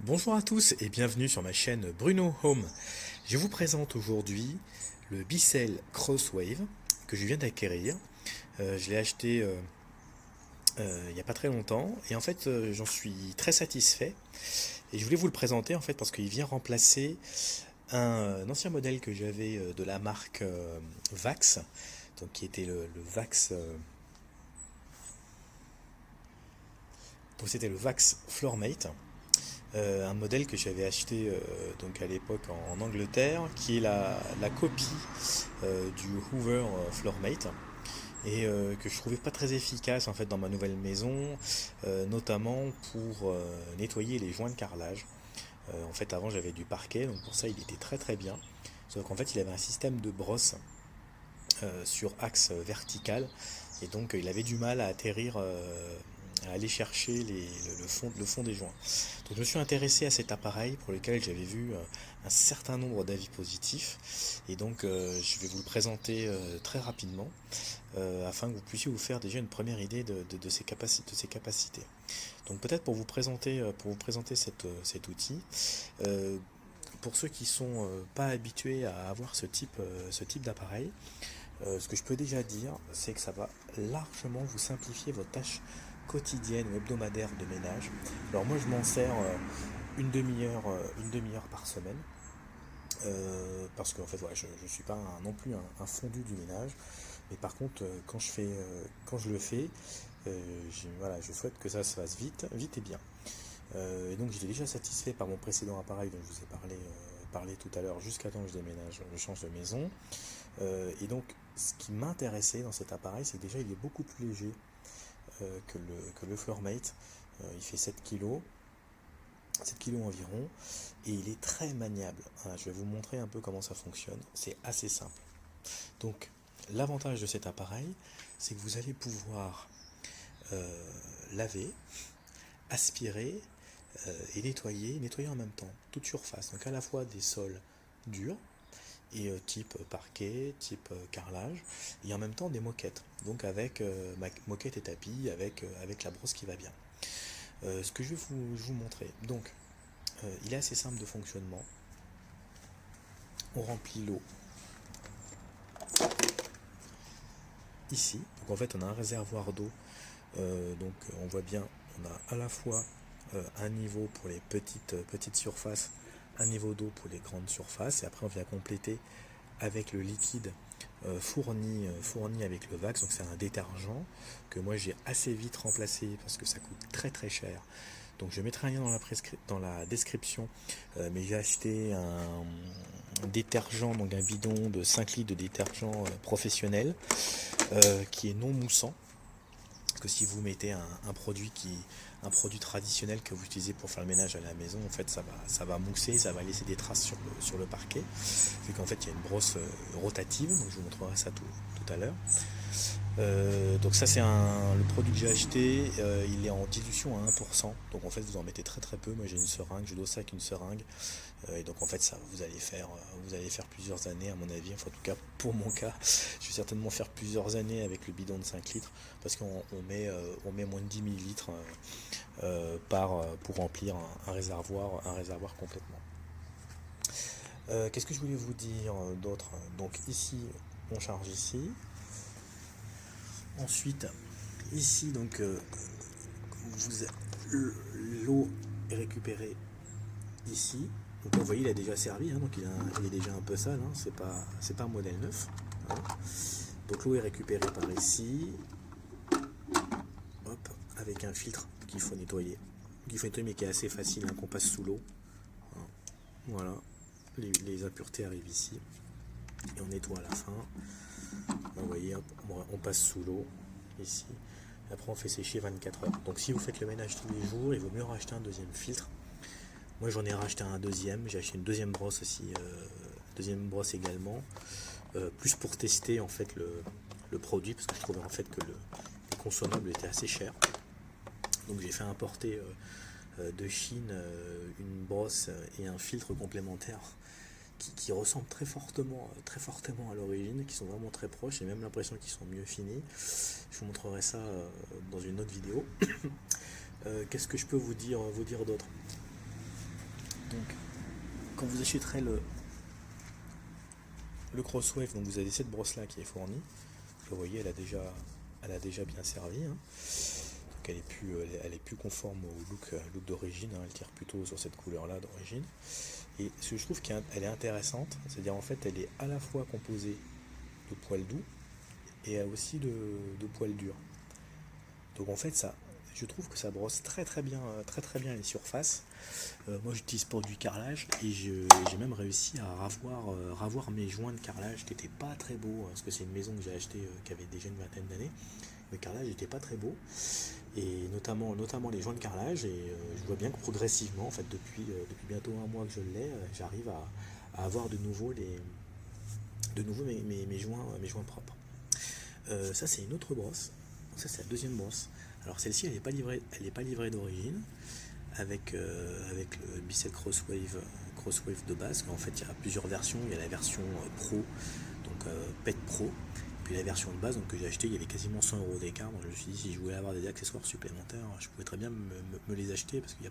Bonjour à tous et bienvenue sur ma chaîne Bruno Home. Je vous présente aujourd'hui le Bissell Crosswave que je viens d'acquérir. Je l'ai acheté il n'y a pas très longtemps et en fait j'en suis très satisfait et je voulais vous le présenter en fait parce qu'il vient remplacer un ancien modèle que j'avais de la marque Vax, donc qui était le Vax, donc c'était le Vax Floormate. Un modèle que j'avais acheté donc à l'époque en Angleterre, qui est la copie du Hoover Floormate et que je trouvais pas très efficace en fait dans ma nouvelle maison, notamment pour nettoyer les joints de carrelage. En fait, avant j'avais du parquet, donc pour ça il était très très bien. Sauf qu'en fait il avait un système de brosse sur axe vertical et donc il avait du mal à atterrir, à aller chercher le fond des joints. Donc je me suis intéressé à cet appareil pour lequel j'avais vu un certain nombre d'avis positifs et donc je vais vous le présenter très rapidement afin que vous puissiez vous faire déjà une première idée de ses capacités. Donc peut-être pour vous présenter cet outil, euh, pour ceux qui sont pas habitués à avoir ce type d'appareil, ce que je peux déjà dire, c'est que ça va largement vous simplifier vos tâches quotidiennes ou hebdomadaires de ménage. Alors moi je m'en sers une demi-heure par semaine. Parce qu'en fait voilà, je ne suis pas non plus un fondu du ménage, mais par contre quand je le fais, voilà, je souhaite que ça se fasse vite et bien. Et donc j'étais déjà satisfait par mon précédent appareil dont je vous ai parlé tout à l'heure, jusqu'à temps que je déménage, je change de maison. Et donc ce qui m'intéressait dans cet appareil, c'est que déjà il est beaucoup plus léger que le Floormate. Il fait 7 kg environ, et il est très maniable. Voilà, je vais vous montrer un peu comment ça fonctionne. C'est assez simple. Donc, l'avantage de cet appareil, c'est que vous allez pouvoir laver, aspirer et nettoyer en même temps, toute surface. Donc à la fois des sols durs, et type parquet, type carrelage, et en même temps des moquettes. Donc avec moquette et tapis, avec la brosse qui va bien. Ce que je vais vous montrer. Donc, il est assez simple de fonctionnement. On remplit l'eau ici. Donc en fait, on a un réservoir d'eau. Donc on voit bien, on a à la fois un niveau pour les petites surfaces, un niveau d'eau pour les grandes surfaces, et après on vient compléter avec le liquide fourni avec le Vax. Donc c'est un détergent que moi j'ai assez vite remplacé parce que ça coûte très très cher. Donc je mettrai un lien dans la description, mais j'ai acheté un détergent, donc un bidon de 5 litres de détergent professionnel qui est non moussant. Parce que si vous mettez un produit traditionnel que vous utilisez pour faire le ménage à la maison, en fait ça va mousser, ça va laisser des traces sur le parquet. Vu qu'en fait il y a une brosse rotative, donc je vous montrerai ça tout à l'heure. Donc ça c'est le produit que j'ai acheté, il est en dilution à 1%, donc en fait vous en mettez très très peu. Moi j'ai une seringue, je dosse ça avec une seringue, et donc en fait ça vous allez faire plusieurs années à mon avis, enfin en tout cas pour mon cas, je vais certainement faire plusieurs années avec le bidon de 5 litres, parce on met moins de 10 millilitres pour remplir un réservoir complètement. Qu'est-ce que je voulais vous dire d'autre? Donc ici on charge ici. Ensuite, ici, donc, vous, l'eau est récupérée ici. Donc, vous voyez, il a déjà servi, hein, donc il est déjà un peu sale. Hein, c'est pas un modèle neuf. Hein. Donc, l'eau est récupérée par ici. Hop, avec un filtre qu'il faut nettoyer. Mais qui est assez facile, hein, qu'on passe sous l'eau. Hein. Voilà, les impuretés arrivent ici. Et on nettoie à la fin. Vous voyez, hop, on passe sous l'eau ici. Après on fait sécher 24 heures. Donc si vous faites le ménage tous les jours, il vaut mieux racheter un deuxième filtre. Moi j'en ai racheté un deuxième, j'ai acheté une deuxième brosse aussi, deuxième brosse également, plus pour tester en fait le produit, parce que je trouvais en fait que le consommable était assez cher. Donc j'ai fait importer de Chine une brosse et un filtre complémentaire qui ressemblent très fortement à l'origine, qui sont vraiment très proches, et même l'impression qu'ils sont mieux finis. Je vous montrerai ça dans une autre vidéo. Qu'est-ce que je peux vous dire d'autre? Donc quand vous achèterez le Crosswave, donc vous avez cette brosse là qui est fournie. Vous voyez, elle a déjà bien servi, hein. Donc elle est plus conforme au look d'origine, hein. Elle tire plutôt sur cette couleur là d'origine. Et ce que je trouve qu'elle est intéressante, c'est-à-dire en fait elle est à la fois composée de poils doux et aussi de poils durs. Donc en fait je trouve que ça brosse très très bien les surfaces. Moi j'utilise pour du carrelage et j'ai même réussi à ravoir mes joints de carrelage qui n'étaient pas très beaux, parce que c'est une maison que j'ai achetée qui avait déjà une vingtaine d'années. Le carrelage n'était pas très beau, et notamment les joints de carrelage, et je vois bien que progressivement, en fait depuis bientôt un mois que je l'ai, j'arrive à avoir de nouveau mes joints propres. Ça c'est une autre brosse, ça c'est la deuxième brosse. Alors celle-ci elle n'est pas livrée d'origine avec le Bissell Crosswave de base. En fait il y a plusieurs versions, il y a la version Pro, donc PET Pro, puis la version de base donc, que j'ai acheté, il y avait quasiment 100 € d'écart. Donc je me suis dit si je voulais avoir des accessoires supplémentaires, je pouvais très bien me les acheter parce qu'il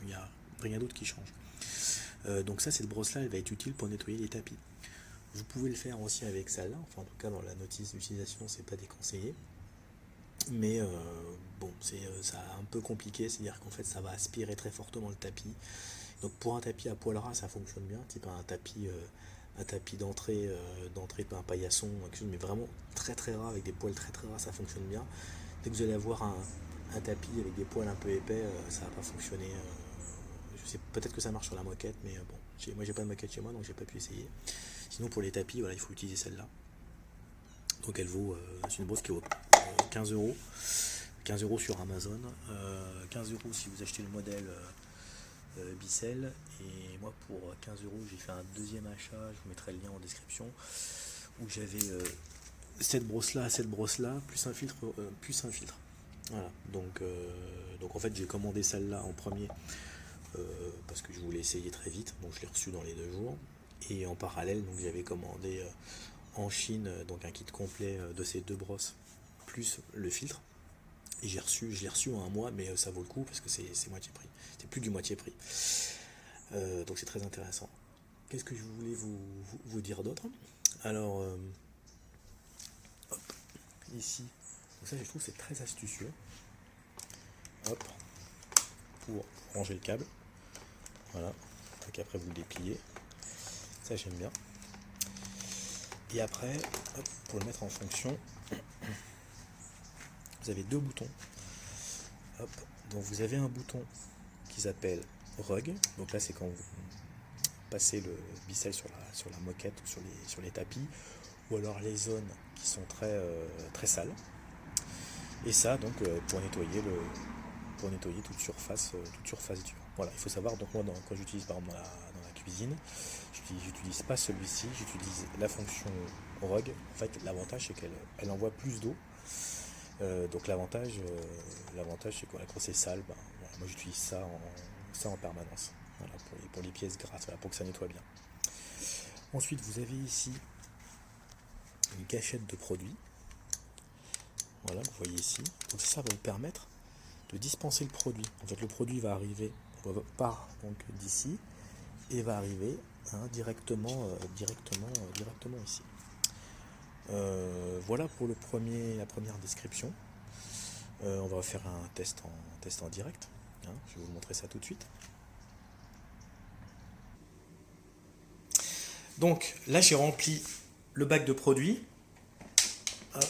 n'y a rien d'autre qui change. Donc ça, cette brosse là elle va être utile pour nettoyer les tapis. Vous pouvez le faire aussi avec celle-là, enfin en tout cas dans la notice d'utilisation c'est pas déconseillé. Mais bon, ça un peu compliqué, c'est-à-dire qu'en fait ça va aspirer très fortement le tapis. Donc pour un tapis à poil ras ça fonctionne bien, type un tapis d'entrée, un paillasson, quelque chose, mais vraiment très très ras avec des poils très très ras, ça fonctionne bien. Dès que vous allez avoir un tapis avec des poils un peu épais, ça va pas fonctionner. Je sais peut-être que ça marche sur la moquette, mais bon, moi j'ai pas de moquette chez moi donc j'ai pas pu essayer. Sinon pour les tapis, voilà, il faut utiliser celle-là. Donc elle vaut, c'est une brosse qui vaut 15 €. 15 € sur Amazon, 15 € si vous achetez le modèle Bissell, et moi pour 15 € j'ai fait un deuxième achat, je vous mettrai le lien en description, où j'avais cette brosse là plus un filtre, voilà. Donc en fait j'ai commandé celle-là en premier parce que je voulais essayer très vite, donc je l'ai reçu dans les 2 jours, et en parallèle donc j'avais commandé en Chine donc un kit complet de ces deux brosses plus le filtre. Et je l'ai reçu en un mois, mais ça vaut le coup parce que c'est moitié prix. C'est plus du moitié prix. Donc c'est très intéressant. Qu'est-ce que je voulais vous dire d'autre? Alors, hop, ici. Donc ça, je trouve c'est très astucieux. Hop, pour ranger le câble. Voilà. Donc après, vous le dépliez. Ça, j'aime bien. Et après, hop, pour le mettre en fonction, vous avez deux boutons. Hop, donc vous avez un bouton qui s'appelle Rug. Donc là, c'est quand vous passez le Bissell sur la moquette ou sur les tapis, ou alors les zones qui sont très sales. Et ça, donc, pour nettoyer toute surface dure. Voilà, il faut savoir, donc moi, quand j'utilise par exemple dans la cuisine, j'utilise pas celui-ci, j'utilise la fonction Rug. En fait, l'avantage, c'est qu'elle envoie plus d'eau. Donc l'avantage c'est quoi? Quand c'est sale, voilà, moi j'utilise ça en permanence. Voilà, pour les pièces grasses, voilà, pour que ça nettoie bien. Ensuite, vous avez ici une cachette de produits. Voilà, vous voyez ici. Donc ça va vous permettre de dispenser le produit. En fait, le produit va arriver, part donc d'ici et va arriver directement ici. Voilà pour la première description. On va faire un test en direct. Je vais vous montrer ça tout de suite. Donc là j'ai rempli le bac de produits. Hop,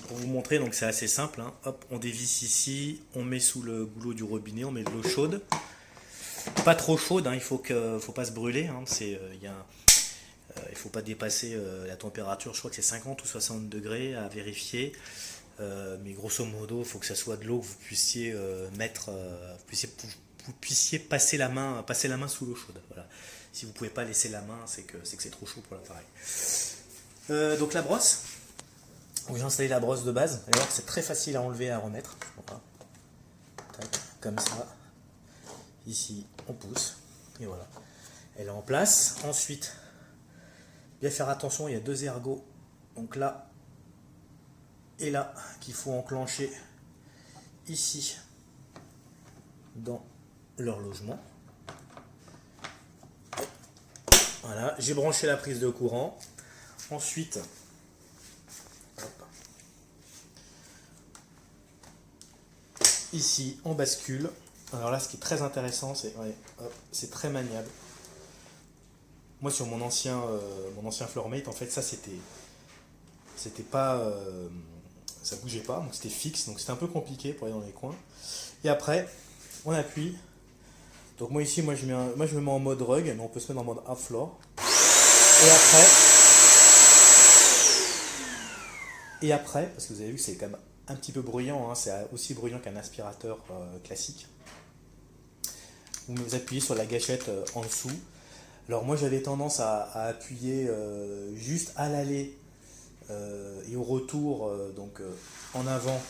pour vous montrer, donc c'est assez simple. Hop, on dévisse ici, on met sous le goulot du robinet, on met de l'eau chaude. Pas trop chaude, il faut pas se brûler. Il faut pas dépasser la température, je crois que c'est 50 ou 60 degrés à vérifier. Mais grosso modo, il faut que ça soit de l'eau que vous puissiez vous puissiez passer la main sous l'eau chaude. Voilà. Si vous pouvez pas laisser la main, c'est que c'est trop chaud pour l'appareil. Donc la brosse, vous installez la brosse de base. Alors c'est très facile à enlever et à remettre. Voilà. Tac, comme ça. Ici, on pousse et voilà. Elle est en place. Ensuite, bien faire attention, il y a deux ergots. Donc là et là qu'il faut enclencher ici dans leur logement. Voilà, j'ai branché la prise de courant. Ensuite, hop, ici on bascule. Alors là, ce qui est très intéressant, c'est ouais, hop, c'est très maniable. Moi, sur mon ancien Floormate, en fait, ça c'était pas, ça bougeait pas, donc c'était fixe, donc c'était un peu compliqué pour aller dans les coins. Et après, on appuie. Donc moi ici, moi je me mets en mode rug, mais on peut se mettre en mode half floor. Et après, parce que vous avez vu que c'est quand même un petit peu bruyant, hein, c'est aussi bruyant qu'un aspirateur classique. Vous appuyez sur la gâchette en dessous. Alors moi j'avais tendance à appuyer juste à l'aller et au retour, en avant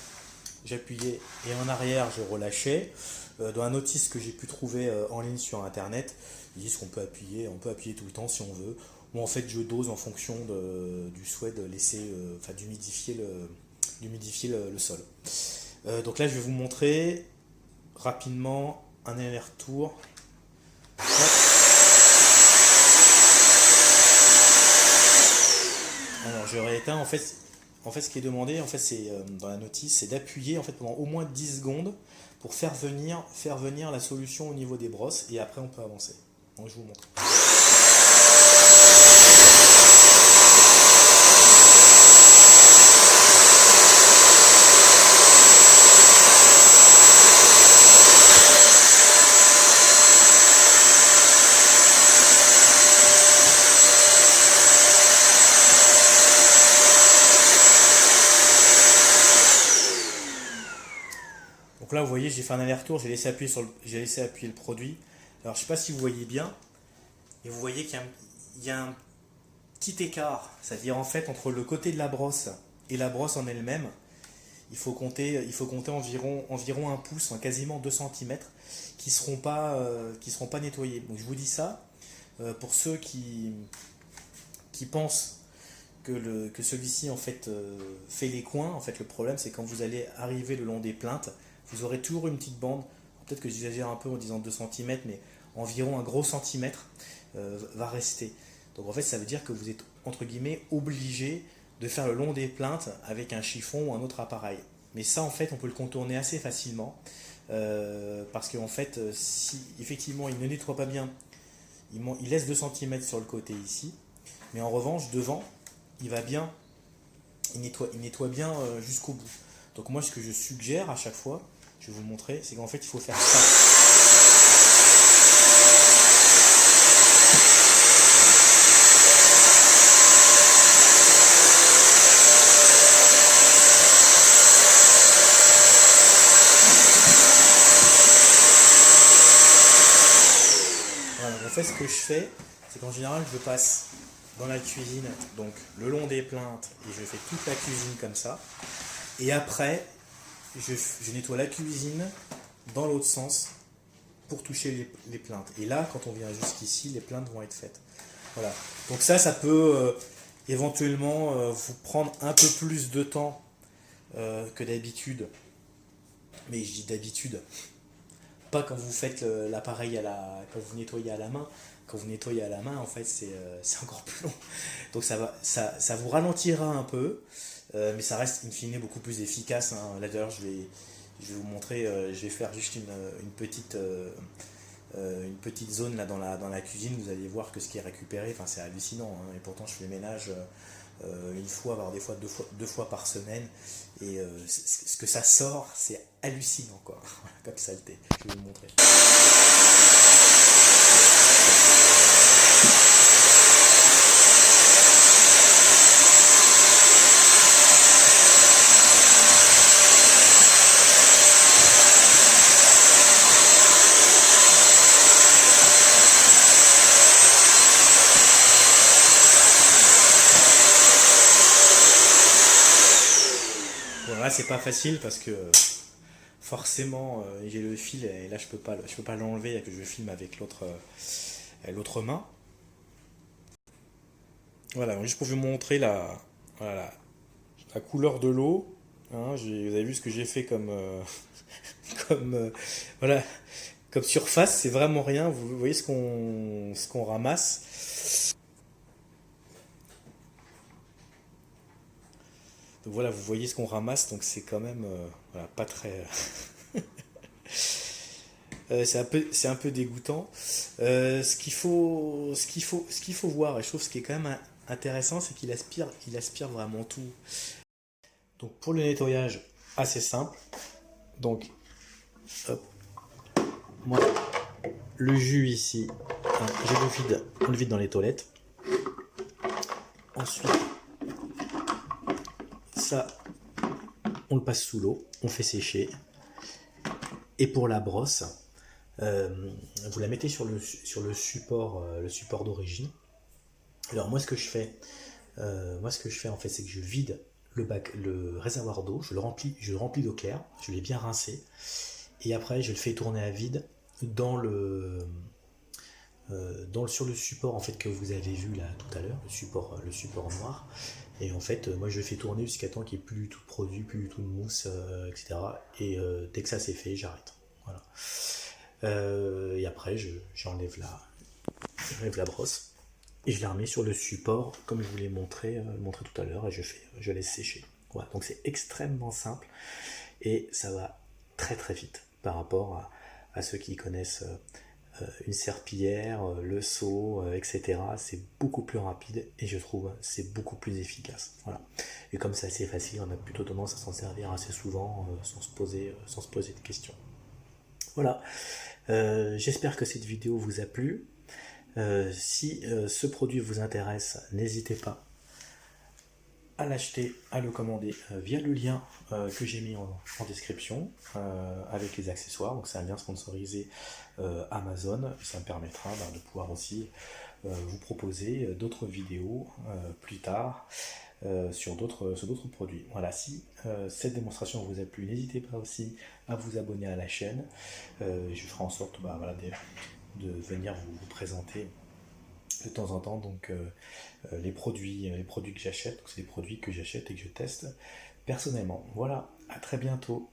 j'appuyais et en arrière je relâchais. Dans un notice que j'ai pu trouver en ligne sur internet, ils disent on peut appuyer tout le temps si on veut. Moi en fait je dose en fonction du souhait de laisser, d'humidifier le sol. Donc là je vais vous montrer rapidement un aller-retour. Alors je rééteins en fait ce qui est demandé en fait c'est dans la notice c'est d'appuyer en fait pendant au moins 10 secondes pour faire venir la solution au niveau des brosses et après on peut avancer. Donc je vous montre. Donc là vous voyez j'ai fait un aller-retour, j'ai laissé appuyer le produit. Alors je sais pas si vous voyez bien, et vous voyez qu'il y a un petit écart, c'est-à-dire en fait entre le côté de la brosse et la brosse en elle-même, il faut compter environ un pouce, enfin quasiment 2 centimètres, qui seront pas nettoyés. Donc je vous dis ça pour ceux qui pensent que celui-ci en fait fait les coins. En fait le problème c'est quand vous allez arriver le long des plaintes, vous aurez toujours une petite bande. Peut-être que j'exagère un peu en disant 2 centimètres, mais environ un gros centimètre va rester. Donc en fait ça veut dire que vous êtes entre guillemets obligé de faire le long des plaintes avec un chiffon ou un autre appareil. Mais ça en fait on peut le contourner assez facilement parce qu'en fait si effectivement il ne nettoie pas bien, il laisse 2 centimètres sur le côté ici, mais en revanche devant il va bien, il nettoie bien jusqu'au bout. Donc moi ce que je suggère à chaque fois, je vais vous montrer, c'est qu'en fait il faut faire ça. Voilà, en fait ce que je fais, c'est qu'en général je passe dans la cuisine, donc le long des plaintes, et je fais toute la cuisine comme ça. Et après, je nettoie la cuisine dans l'autre sens pour toucher les plaintes. Et là, quand on vient jusqu'ici, les plaintes vont être faites. Voilà. Donc ça peut éventuellement vous prendre un peu plus de temps que d'habitude. Mais je dis d'habitude, pas quand vous faites l'appareil quand vous nettoyez à la main. Quand vous nettoyez à la main, en fait, c'est encore plus long. Donc ça vous ralentira un peu, mais ça reste in fine beaucoup plus efficace, hein. Là d'ailleurs, je vais vous montrer, je vais faire juste une petite zone là dans la cuisine. Vous allez voir que ce qui est récupéré, enfin, c'est hallucinant, hein. Et pourtant, je fais le ménage une fois, voire des fois deux fois par semaine. Et ce que ça sort, c'est hallucinant, quoi. Comme saleté. Je vais vous montrer. Bon, là, c'est pas facile parce que forcément, j'ai le fil et là, je peux pas l'enlever et que je filme avec l'autre main. Voilà, donc juste pour vous montrer voilà, la couleur de l'eau. Hein, vous avez vu ce que j'ai fait comme, comme voilà, Comme surface, c'est vraiment rien. Vous voyez ce qu'on ramasse. Donc voilà, vous voyez ce qu'on ramasse, donc c'est quand même voilà, pas très. C'est un peu dégoûtant. Ce qu'il faut voir, et je trouve ce qui est quand même intéressant, c'est qu'il aspire vraiment tout. Donc pour le nettoyage, assez simple. Donc, hop, moi, le jus ici, hein, on le vide dans les toilettes. Ensuite, ça, on le passe sous l'eau, on fait sécher. Et pour la brosse, vous la mettez sur le support d'origine. Alors moi ce que je fais en fait, c'est que je vide le réservoir d'eau, je le remplis d'eau claire, je l'ai bien rincé, et après je le fais tourner à vide dans sur le support en fait que vous avez vu là tout à l'heure, le support noir. Et en fait, moi je le fais tourner jusqu'à temps qu'il n'y ait plus du tout de produit, plus du tout de mousse, etc. Et dès que ça c'est fait, j'arrête. Voilà. Et après, j'enlève la brosse et je la remets sur le support comme je vous l'ai montré tout à l'heure, et je laisse sécher. Voilà, donc c'est extrêmement simple et ça va très très vite par rapport à ceux qui connaissent une serpillière, le seau, etc. C'est beaucoup plus rapide et je trouve c'est beaucoup plus efficace. Voilà. Et comme c'est assez facile, on a plutôt tendance à s'en servir assez souvent sans se poser de questions. Voilà. J'espère que cette vidéo vous a plu. Si ce produit vous intéresse, n'hésitez pas à l'acheter, à le commander via le lien que j'ai mis en description avec les accessoires. Donc c'est un lien sponsorisé Amazon. Ça me permettra de pouvoir aussi vous proposer d'autres vidéos plus tard sur d'autres produits. Voilà, si cette démonstration vous a plu, n'hésitez pas aussi à vous abonner à la chaîne. Je ferai en sorte voilà, de venir vous présenter de temps en temps donc les produits que j'achète. Donc c'est des produits que j'achète et que je teste personnellement. Voilà, à très bientôt.